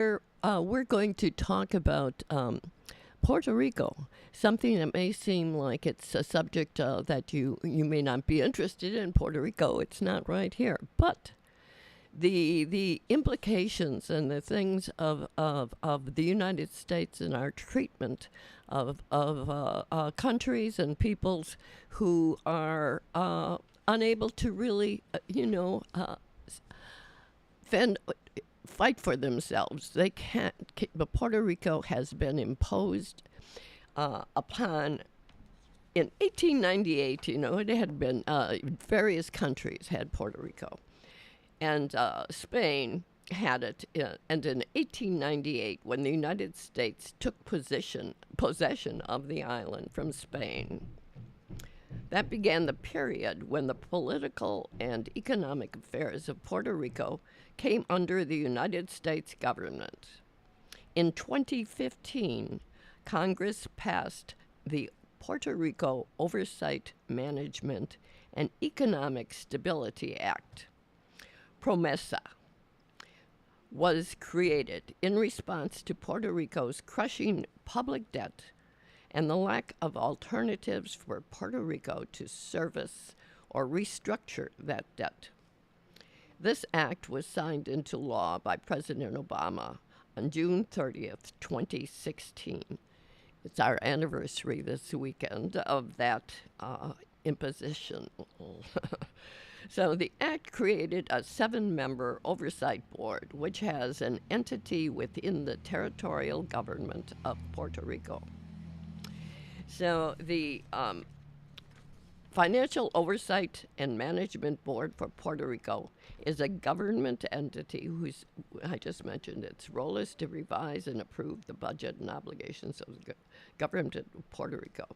We're going to talk about Puerto Rico, something that may seem like it's a subject that you may not be interested in. Puerto Rico, it's not right here, but the implications and the things of the United States and our treatment of countries and peoples who are unable to really, fend, fight for themselves. They can't. But Puerto Rico has been imposed upon in 1898. It had been various countries had Puerto Rico, and Spain had it. And in 1898, when the United States took possession of the island from Spain, that began the period when the political and economic affairs of Puerto Rico came under the United States government. In 2015, Congress passed the Puerto Rico Oversight, Management, and Economic Stability Act. PROMESA was created in response to Puerto Rico's crushing public debt and the lack of alternatives for Puerto Rico to service or restructure that debt. This act was signed into law by President Obama on June 30th, 2016. It's our anniversary this weekend of that imposition. So the act created a 7-member oversight board, which has an entity within the territorial government of Puerto Rico. So the Financial Oversight and Management Board for Puerto Rico is a government entity whose, I just mentioned, its role is to revise and approve the budget and obligations of the government of Puerto Rico.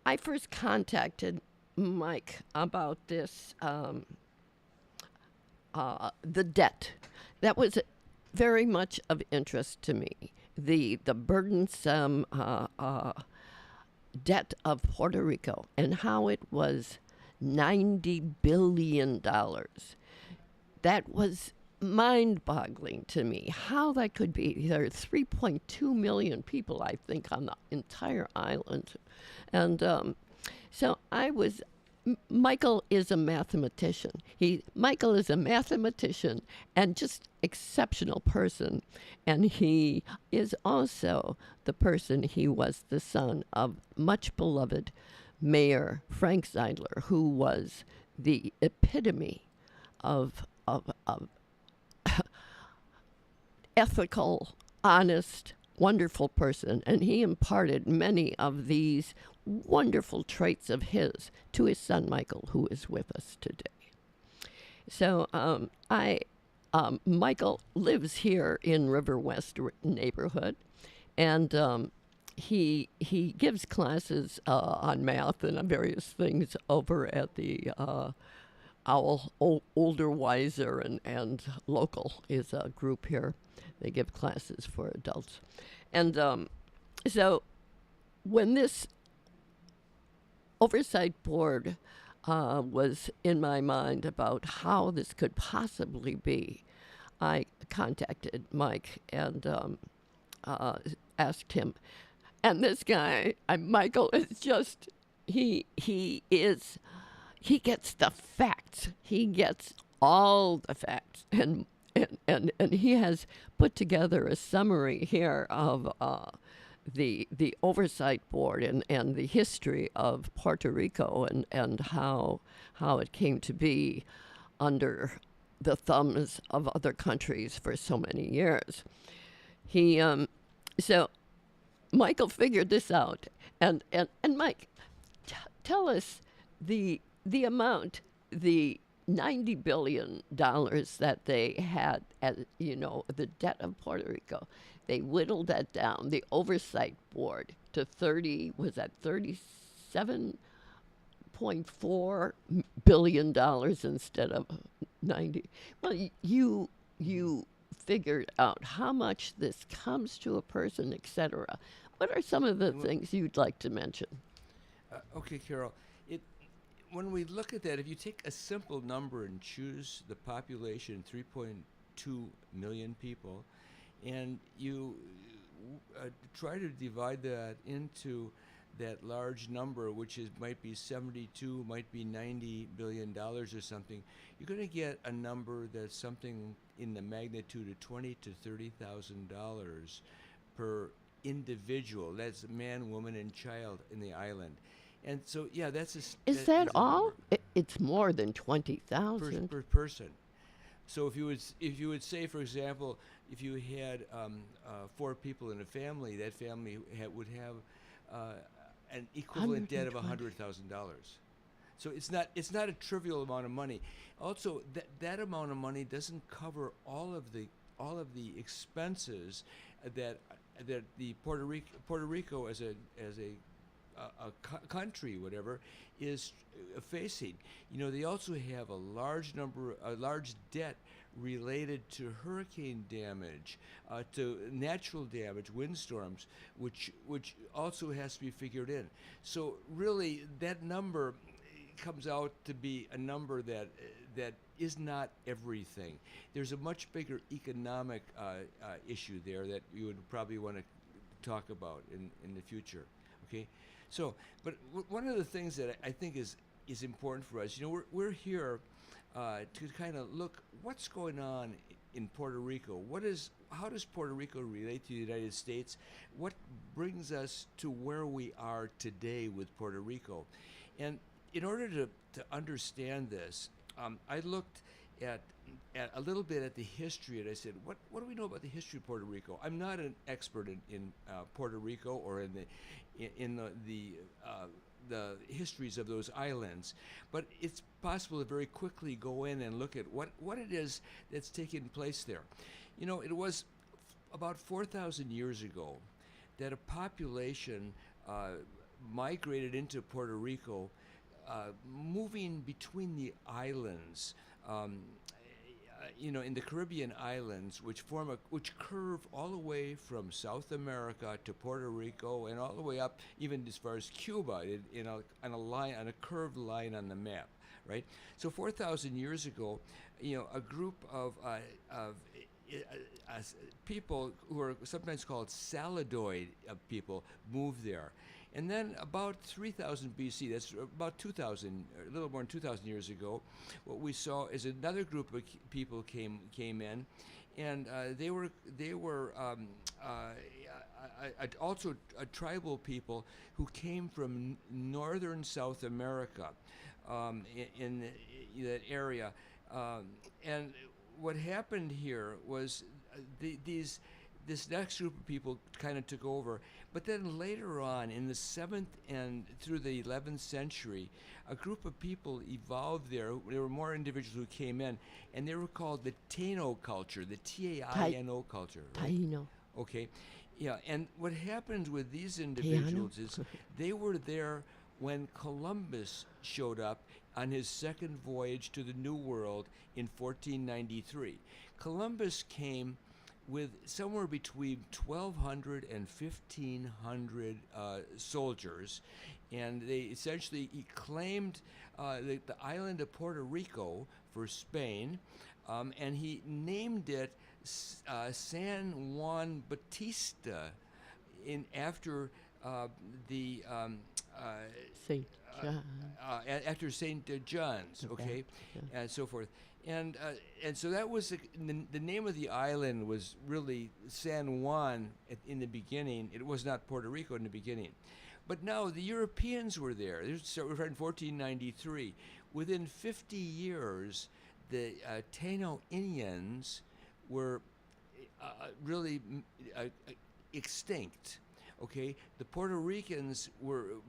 I first contacted Mike about this, the debt. That was very much of interest to me. The burdensome debt of Puerto Rico and how it was $90 billion. That was mind-boggling to me, how that could be. There are 3.2 million people, I think, on the entire island. And so Michael is a mathematician. Michael is a mathematician and just exceptional person. And he is also he was the son of much beloved Mayor Frank Zeidler, who was the epitome of ethical, honest, wonderful person. And he imparted many of these wonderful traits of his to his son Michael, who is with us today. So Michael lives here in River West neighborhood, and he gives classes on math and on various things over at the Owl Older Wiser and Local is a group here. They give classes for adults, and so when this oversight board was in my mind about how this could possibly be, I contacted Mike and asked him. And this guy, Michael, is just he gets the facts. He gets all the facts, and he has put together a summary here of the oversight board and the history of Puerto Rico and how it came to be under the thumbs of other countries for so many years. He so Michael figured this out, and Mike, tell us the amount, the $90 billion that they had as the debt of Puerto Rico. They whittled that down, the oversight board, to 37.4 billion instead of 90. Well, you figured out how much this comes to a person, etc. What are some of the things you'd like to mention? Okay, Carol. It when we look at that, if you take a simple number and choose the population, 3.2 million people, and you try to divide that into that large number, which is might be 72, might be $90 billion or something, you're going to get a number that's something in the magnitude of $20,000 to $30,000 per individual. That's man, woman, and child in the island. And so, yeah, Is that that is a all? number It's more than per, 20,000. per person. So if you would say, for example, if you had four people in a family, that family would have uh, an equivalent debt of 120. $100,000. So it's not a trivial amount of money. Also, that amount of money doesn't cover all of the expenses that the Puerto Rico as a country, whatever, is facing. They also have a large debt related to hurricane damage, to natural damage, windstorms, which also has to be figured in. So really, that number comes out to be a number that is not everything. There's a much bigger economic issue there that you would probably want to talk about in the future. Okay, so but one of the things that I think is important for us, we're here to kind of look what's going on in Puerto Rico. How does Puerto Rico relate to the United States? What brings us to where we are today with Puerto Rico? And in order to understand this, I looked at a little bit at the history, and I said, what do we know about the history of Puerto Rico? I'm not an expert in Puerto Rico or in the histories of those islands, but it's possible to very quickly go in and look at what it is that's taking place there. It was about 4,000 years ago that a population migrated into Puerto Rico, moving between the islands, in the Caribbean islands, which curve all the way from South America to Puerto Rico and all the way up even as far as Cuba, on a curved line on the map, right? So 4,000 years ago, a group of people who are sometimes called Salidoid people moved there. And then about 3000 BC, that's about 2000, a little more than 2000 years ago, what we saw is another group of people came in, and they were also a tribal people who came from northern South America, in that area. And what happened here was this next group of people kind of took over. But then later on, in the 7th and through the 11th century, a group of people evolved there. There were more individuals who came in, and they were called the Taino culture, the Taino culture. Right? Taino. Okay. Yeah, and what happened with these Taino. individuals is they were there when Columbus showed up on his second voyage to the New World in 1493. Columbus came with somewhere between 1,200 and 1,500 soldiers, and he claimed the island of Puerto Rico for Spain, and he named it San Juan Bautista after the St. John. after St. John's, okay, Yeah. and so forth. And so that was the name of the island was really San Juan in the beginning. It was not Puerto Rico in the beginning. But now the Europeans were there. So we're in 1493. Within 50 years, the Taino Indians were really extinct. Okay, the Puerto Ricans were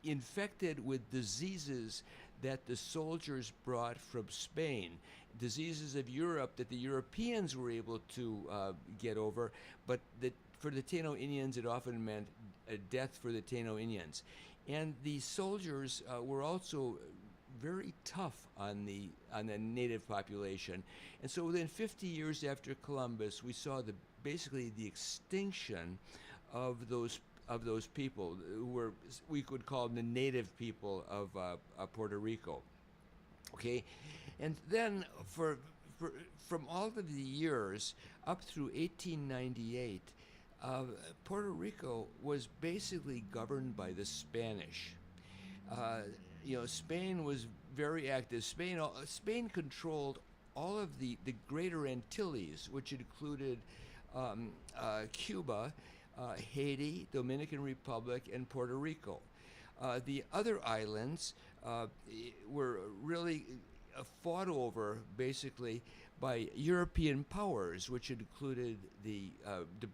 infected with diseases that the soldiers brought from Spain, diseases of Europe that the Europeans were able to get over, but for the Taino Indians it often meant death for the Taino Indians. And the soldiers were also very tough on the native population. And so within 50 years after Columbus, we saw basically the extinction of those of those people who were, we could call them the native people of Puerto Rico. Okay, and then from all of the years up through 1898, Puerto Rico was basically governed by the Spanish. Uh, Spain was very active. Spain controlled all of the Greater Antilles, which included Cuba, Haiti, Dominican Republic, and Puerto Rico. The other islands were really fought over basically by European powers, which included the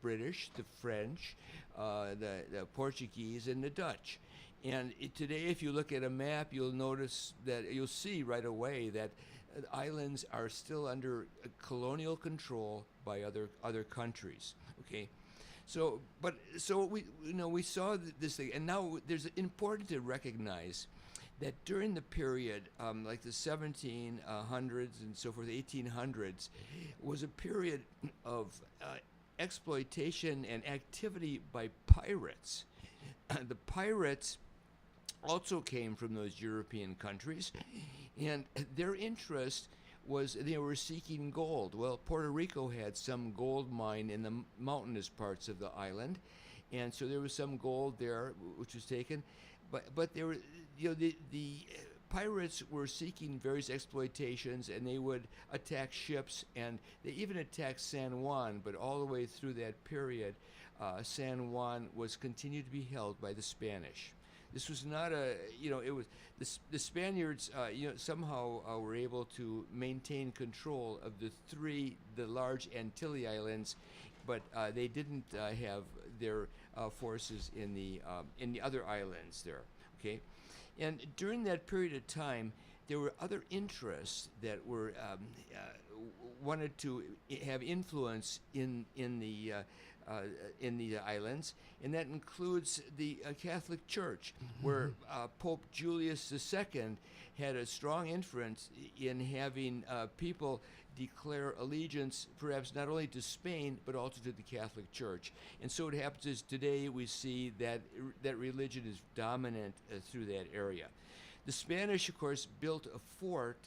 British, the French, the Portuguese, and the Dutch. And today, if you look at a map, you'll notice that you'll see right away that islands are still under colonial control by other countries. Okay, so we saw this thing, and now there's important to recognize that during the period like the 1700s and so forth, 1800s, was a period of exploitation and activity by pirates. The pirates also came from those European countries, and their interest was they were seeking gold. Well, Puerto Rico had some gold mine in the mountainous parts of the island, and so there was some gold there which was taken, but there were the pirates were seeking various exploitations, and they would attack ships, and they even attacked San Juan. But all the way through that period, San Juan was continued to be held by the Spanish. This was not it was the Spaniards, somehow were able to maintain control of the large Antilles Islands, but they didn't have their forces in the other islands there. Okay, and during that period of time, there were other interests that were wanted to have influence in the islands, and that includes the Catholic Church, where Pope Julius II had a strong influence in having people declare allegiance, perhaps not only to Spain but also to the Catholic Church. And so it happens is today we see that religion is dominant through that area. The Spanish, of course, built a fort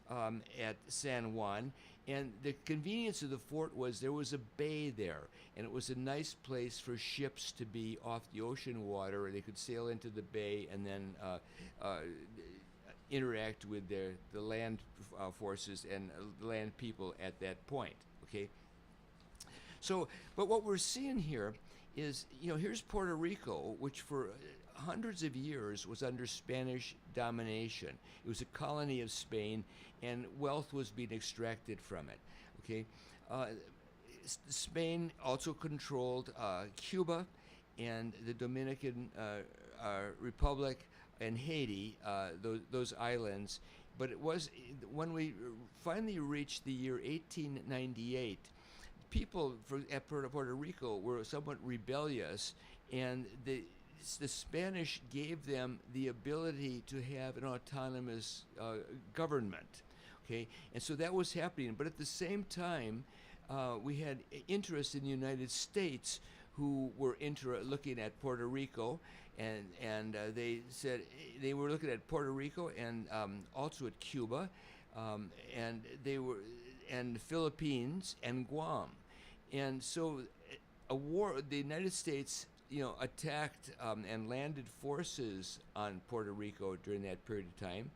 at San Juan, and the convenience of the fort was there was a bay there, and it was a nice place for ships to be off the ocean water, where they could sail into the bay and then interact with the land forces and land people at that point. Okay. So, but what we're seeing here is, here's Puerto Rico, which for hundreds of years was under Spanish domination. It was a colony of Spain, and wealth was being extracted from it. Okay, Spain also controlled Cuba and the Dominican Republic and Haiti, those islands. But it was when we finally reached the year 1898, people at Puerto Rico were somewhat rebellious, and the Spanish gave them the ability to have an autonomous government. Okay, and so that was happening. But at the same time, we had interest in the United States, who were looking at Puerto Rico, and they said they were looking at Puerto Rico and also at Cuba, and the Philippines and Guam, and so the United States attacked and landed forces on Puerto Rico during that period of time,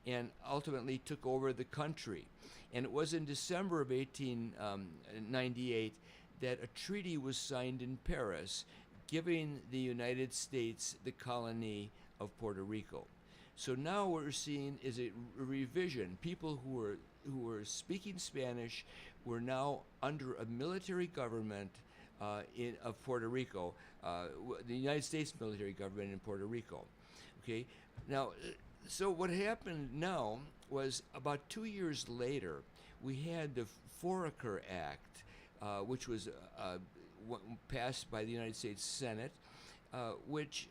and ultimately took over the country. And it was in December of 1898 that a treaty was signed in Paris, giving the United States the colony of Puerto Rico. So now what we're seeing is a revision. People who were speaking Spanish were now under a military government of Puerto Rico, the United States military government in Puerto Rico. Okay, now, so what happened now was about 2 years later, we had the Foraker Act, which was passed by the United States Senate, which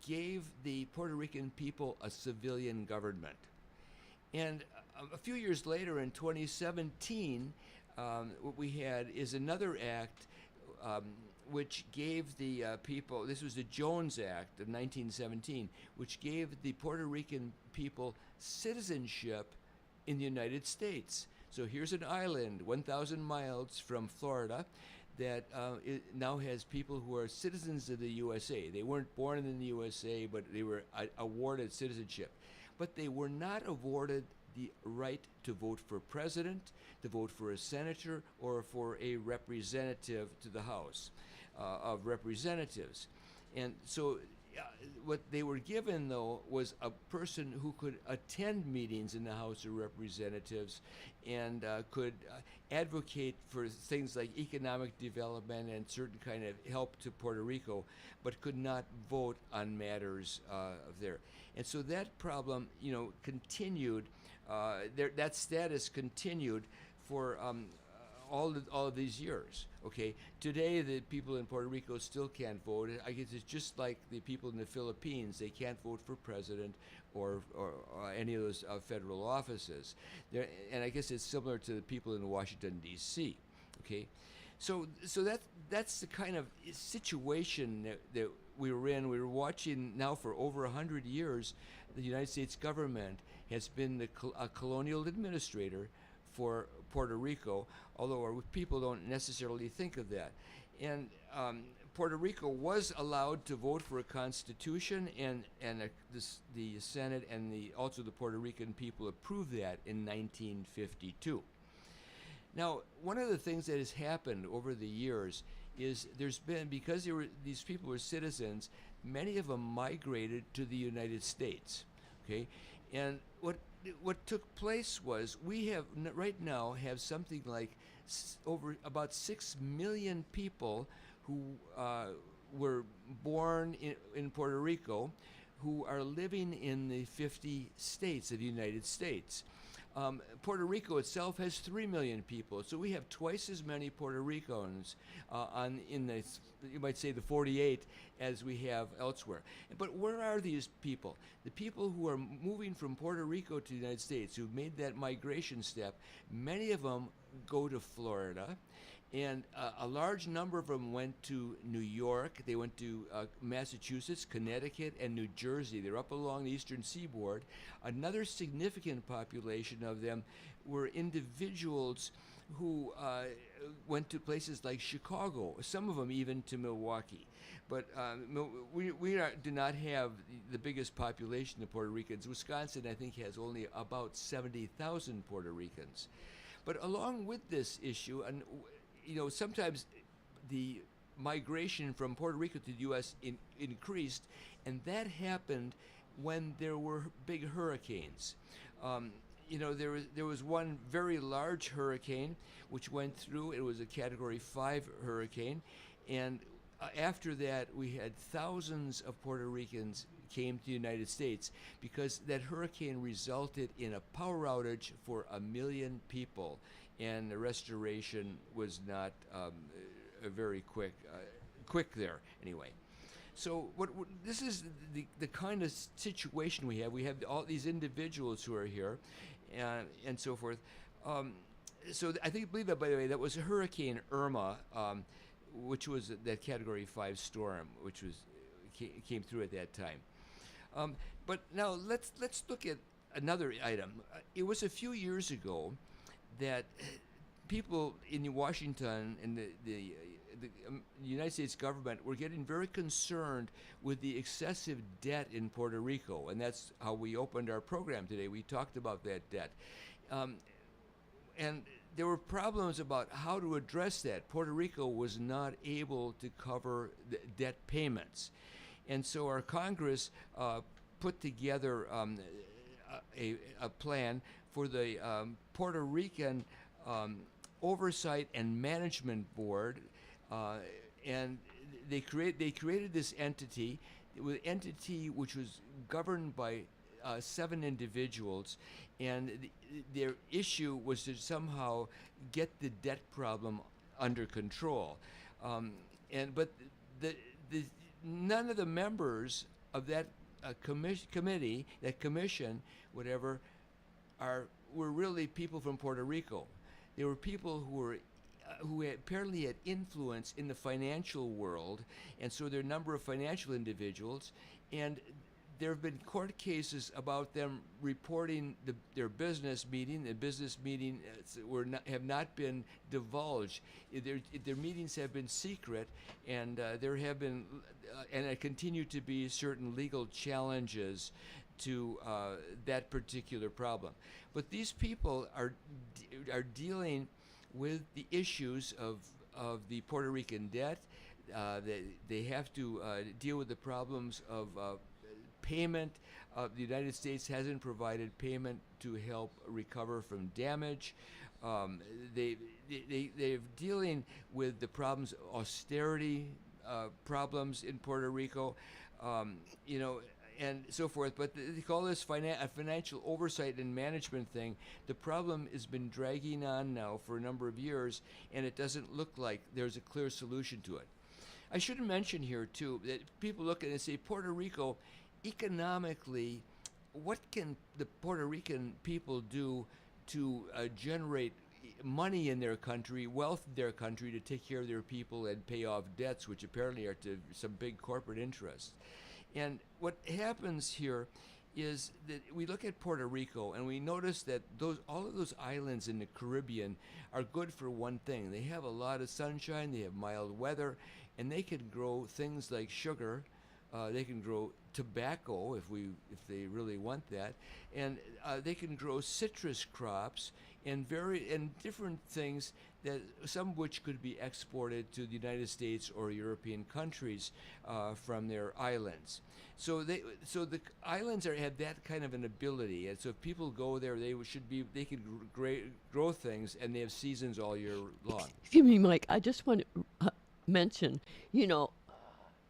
gave the Puerto Rican people a civilian government. And a few years later, in 2017, what we had is another act which gave the people, this was the Jones Act of 1917, which gave the Puerto Rican people citizenship in the United States. So here's an island 1,000 miles from Florida that it now has people who are citizens of the USA. They weren't born in the USA, but they were awarded citizenship. But they were not awarded the right to vote for president, to vote for a senator, or for a representative to the House of Representatives. And so what they were given, though, was a person who could attend meetings in the House of Representatives and could advocate for things like economic development and certain kind of help to Puerto Rico, but could not vote on matters there. And so that problem, continued. That status continued for all of these years. Okay, today the people in Puerto Rico still can't vote. I guess it's just like the people in the Philippines; they can't vote for president or any of those federal offices. And I guess it's similar to the people in Washington D.C. Okay, so that's the kind of situation that we were in. We were watching now for over 100 years. The United States government has been a colonial administrator for Puerto Rico, although our people don't necessarily think of that. And Puerto Rico was allowed to vote for a constitution, and the Senate and also the Puerto Rican people approved that in 1952. Now, one of the things that has happened over the years is there's been, because these people were citizens, many of them migrated to the United States. Okay, and what took place was we have right now have something like over about 6 million people who were born in Puerto Rico, who are living in the 50 states of the United States. Puerto Rico itself has 3 million people, so we have twice as many Puerto Ricans you might say the 48 as we have elsewhere. But where are these people? The people who are moving from Puerto Rico to the United States, who've made that migration step, many of them go to Florida, and a large number of them went to New York. They went to Massachusetts, Connecticut, and New Jersey. They're up along the eastern seaboard. Another significant population of them were individuals who went to places like Chicago, some of them even to Milwaukee. But we do not have the biggest population of Puerto Ricans. Wisconsin, I think, has only about 70,000 Puerto Ricans. But along with this issue, and sometimes the migration from Puerto Rico to the U.S. increased, and that happened when there were big hurricanes. There was one very large hurricane which went through. It was a Category 5 hurricane, and after that we had thousands of Puerto Ricans came to the United States because that hurricane resulted in a power outage for 1 million people, and the restoration was not very quick there anyway. So this is the kind of situation we have. We have all these individuals who are here, and so forth. So I believe that, by the way, that was Hurricane Irma, which was that Category 5 storm, which came through at that time. But now let's look at another item. It was a few years ago that people in Washington and the United States government were getting very concerned with the excessive debt in Puerto Rico, and that's how we opened our program today. We talked about that debt. And there were problems about how to address that. Puerto Rico was not able to cover the debt payments. And so our Congress put together a plan for the Puerto Rican Oversight and Management Board, and they created this entity which was governed by 7 individuals, and their issue was to somehow get the debt problem under control. But none of the members of that committee, that commission, whatever, were really people from Puerto Rico. They were people who were who apparently had influence in the financial world, and so there are a number of financial individuals, and there have been court cases about them reporting their business meeting. The business meeting have not been divulged. Their meetings have been secret, and there have been, and there continue to be certain legal challenges to that particular problem. But these people are dealing with the issues of the Puerto Rican debt. They have to deal with the problems of payment. The United States hasn't provided payment to help recover from damage. They're dealing with the problems, austerity problems in Puerto Rico, and so forth. But they call this a financial oversight and management thing. The problem has been dragging on now for a number of years, and it doesn't look like there's a clear solution to it. I should mention here, too, that people look at it and say, Puerto Rico, economically, what can the Puerto Rican people do to generate money in their country, wealth in their country, to take care of their people and pay off debts, which apparently are to some big corporate interests? And what happens here is that we look at Puerto Rico and we notice that all of those islands in the Caribbean are good for one thing. They have a lot of sunshine, they have mild weather, and they can grow things like sugar. They can grow tobacco if they really want that, and they can grow citrus crops and different things, that some of which could be exported to the United States or European countries from their islands. So the islands have that kind of an ability, and so if people go there, they can grow things, and they have seasons all year long. Excuse me, Mike. I just want to mention,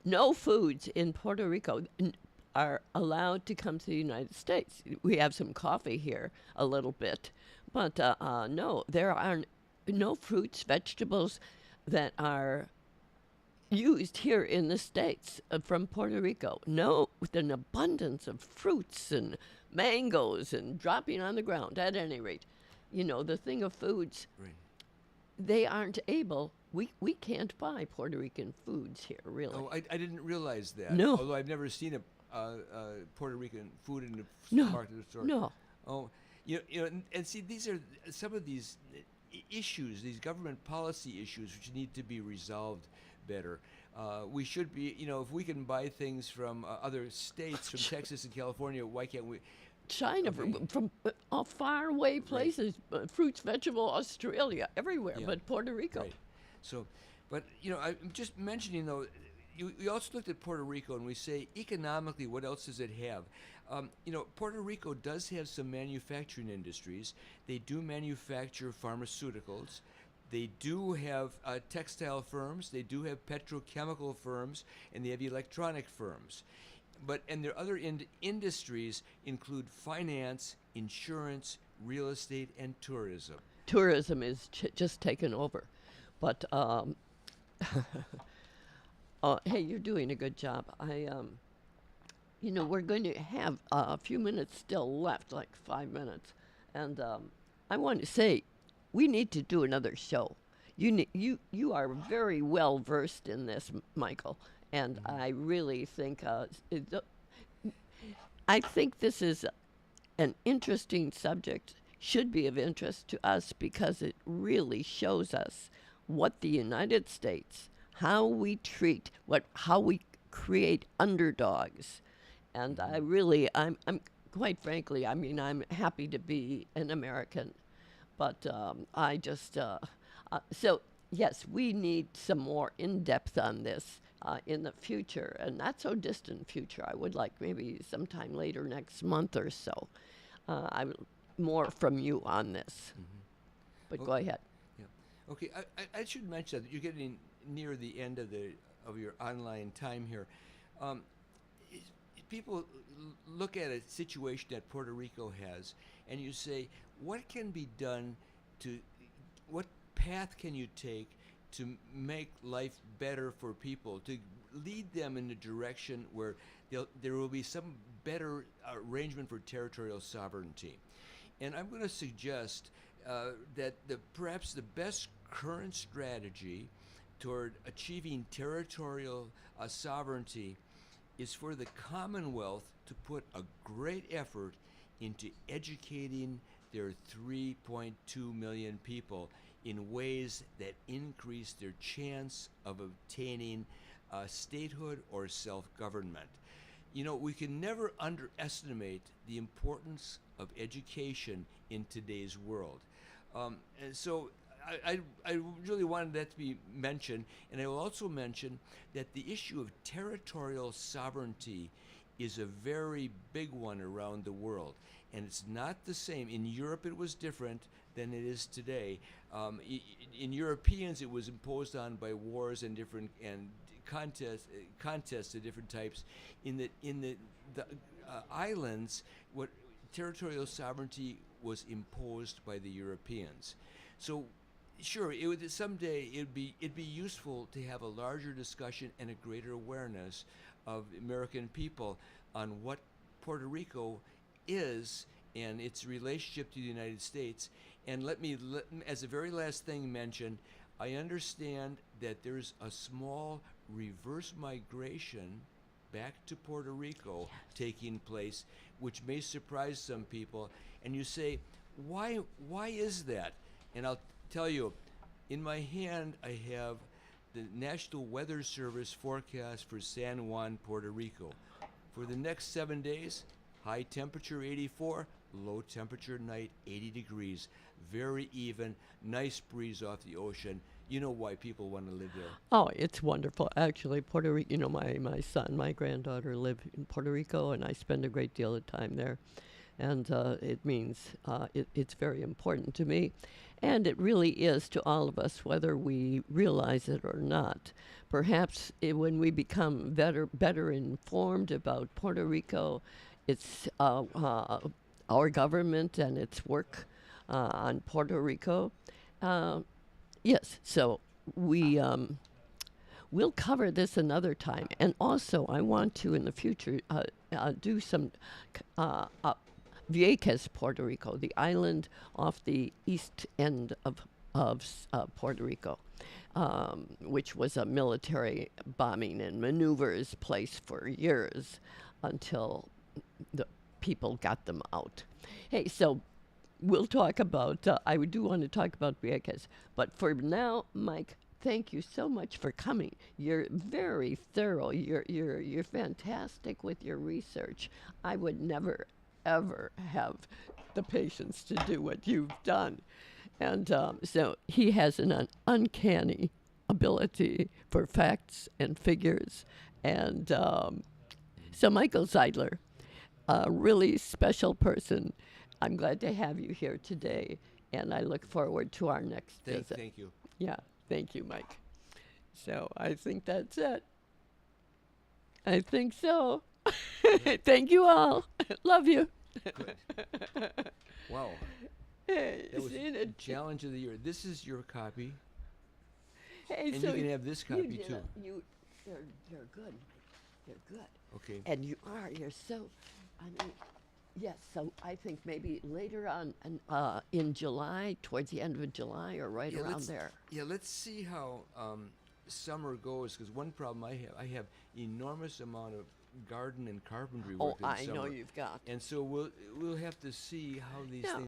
no foods in Puerto Rico are allowed to come to the United States. We have some coffee here, a little bit, but no, there are no fruits, vegetables that are used here in the States from Puerto Rico. No, with an abundance of fruits and mangoes and dropping on the ground, at any rate. The thing of foods, Right. they aren't able. We can't buy Puerto Rican foods here, really. Oh, I didn't realize that. No. Although I've never seen a Puerto Rican food in the No. market or store. No. Oh, and see, these are some of these issues, these government policy issues, which need to be resolved better. We should be, if we can buy things from other states, from Texas and California, why can't we? China, Okay. from far away places, fruits, vegetable, Australia, everywhere, Yeah. but Puerto Rico. Right. So, but I'm just mentioning though. We also looked at Puerto Rico and we say economically, what else does it have? Puerto Rico does have some manufacturing industries. They do manufacture pharmaceuticals. They do have textile firms. They do have petrochemical firms, and they have electronic firms. And their other industries include finance, insurance, real estate, and tourism. Tourism is just taken over. But hey, you're doing a good job. We're going to have a few minutes still left, like 5 minutes, and I want to say, we need to do another show. You are very well versed in this, Michael, and I really think I think this is an interesting subject. Should be of interest to us because it really shows us what the United States, how we how we create underdogs. And I'm quite frankly, I'm happy to be an American, but so yes, we need some more in-depth on this in the future, and not so distant future. I would like maybe sometime later next month or so. More from you on this. But go Okay. ahead. Yeah. Okay. I should mention that you're getting near the end of your online time here. People look at a situation that Puerto Rico has, and you say, what can be done what path can you take to make life better for people, to lead them in a direction where there will be some better arrangement for territorial sovereignty? And I'm going to suggest that perhaps the best current strategy toward achieving territorial sovereignty is for the Commonwealth to put a great effort into educating their 3.2 million people in ways that increase their chance of obtaining statehood or self-government. You know, we can never underestimate the importance of education in today's world. And so I really wanted that to be mentioned, and I will also mention that the issue of territorial sovereignty is a very big one around the world, and it's not the same. In Europe, it was different than it is today. In Europeans, it was imposed on by wars and different contests of different types. In the islands, what territorial sovereignty was imposed by the Europeans. So, sure, someday it'd be useful to have a larger discussion and a greater awareness of American people on what Puerto Rico is and its relationship to the United States. And let me, as a very last thing, mention, I understand that there's a small reverse migration back to Puerto Rico taking place, which may surprise some people. And you say, why is that? And I'll tell you, in my hand I have the National Weather Service forecast for San Juan, Puerto Rico. For the next 7 days, high temperature 84, low temperature night 80 degrees. Very even, nice breeze off the ocean. You know why people want to live there. Oh, it's wonderful. Actually, Puerto Rico, you know, my son, my granddaughter live in Puerto Rico, and I spend a great deal of time there. And it means it's very important to me. And it really is to all of us, whether we realize it or not. Perhaps when we become better informed about Puerto Rico, its our government and its work on Puerto Rico. Yes, so we'll cover this another time. And also, I want to, in the future, do some Vieques, Puerto Rico, the island off the east end of Puerto Rico, which was a military bombing and maneuvers place for years until the people got them out. Hey, so we'll talk about, I do want to talk about Vieques, but for now, Mike, thank you so much for coming. You're very thorough. You're fantastic with your research. I would never ever have the patience to do what you've done. And so he has an uncanny ability for facts and figures. And so Michael Zeidler, a really special person. I'm glad to have you here today, and I look forward to our next visit. Thank you. Yeah, thank you, Mike. So I think that's it. I think so. Thank you all. Love you. Good. Wow. Hey, That was seen the it? challenge of the year. This is your copy, Hey, and so you can have this copy too. You're good. You're good. Okay. And you're so, I mean, yes, so I think maybe later on in July, towards the end of July or right Yeah, around let's- there. Yeah, let's see how summer goes. Because one problem I have enormous amount of garden and carpentry Oh, work in I summer. know you've got. And so we'll have to see how these Yeah. things